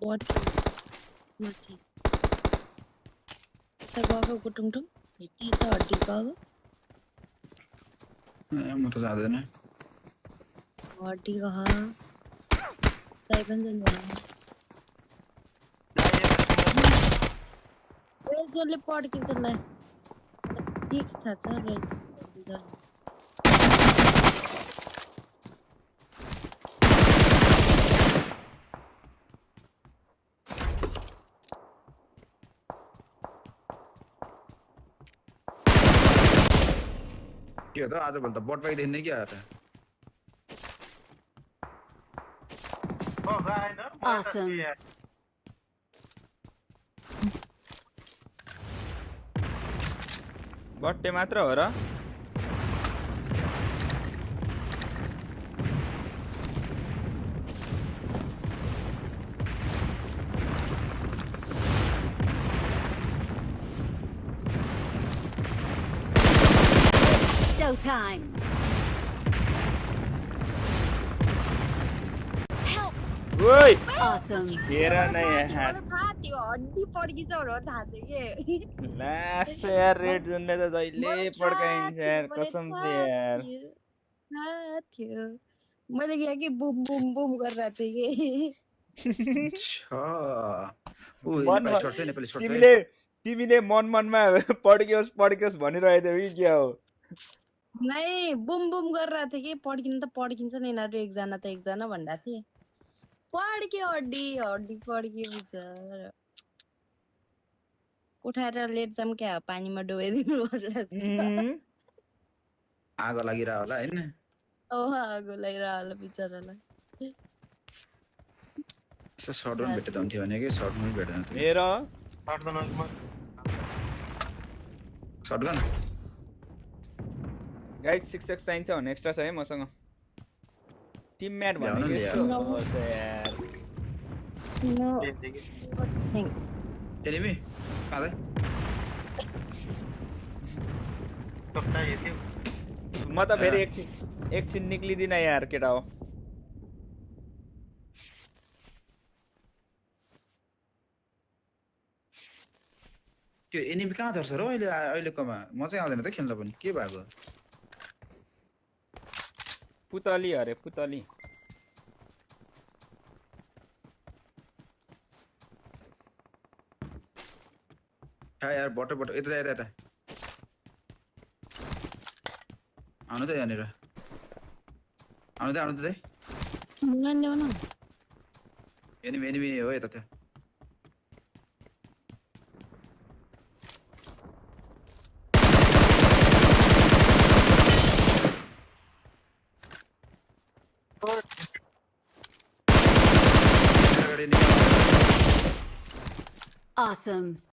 What? Nothing. गएको कुटुङटुङ हिटी त हड्डी गएको म त जाँदैन हड्डी गहा ताई पनि जान्दैन जसले पड्क्यो त्यसलाई ठिक थाहा छ के हो त आजभन्दा बट पाइदैन क्या त Awesome. बट्टे मात्र हो र Showtime. ओइ Awesome. हेर न यहाँ थाहा थियो हड्डी पड्किन्छ भनेर थाहा थियो के लास्ट यार रेड जोनले त जहिले पड्काइन्छ यार कसम छ यार थाहा थियो मैले क्या कि बुम बुम बुम गरिरहेको थिएँ नेपाली सर्ट तिमीले मनमा पड्कियोस् भनिरहेको थियौ कि क्या हो कि नै बुम बुम गरिरहेको थिएँ कि पड्किनु त पड्किन्छ नि यिनीहरू एकजना त एकजना भन्दा थिएँ पड्क्यो हड्डी पड्क्यो बिचारा उठाएर लेट जाम क्या पानीमा डुबाइदिनु पर्छ आगो लागिरह होला हैन आगो लागिरह होला बिचारालाई यसो सर्टमा भेटे त हुन्थ्यो भने कि सर्टमा भेट्दैन त हेर सर्टगन गाइस 6x चाहिन्छ भने एक्स्ट्रा छ है मसँग टिम म्याट भन्ने के ल्याउनु हो यार नो एनिमी कादै म त फेरि एकछिन निक्लिदिन यार केटा हो त्यो एनिमी कहाँ झर्छ र अहिलेकोमा म चाहिँ आउँदैन त खेल्न पनि के भएको पुतली अरे पुतली यार बट यता आउनु त यहाँनिर आउनु त मलाई ल्याउनु एनिमी हो यता त्यो Awesome.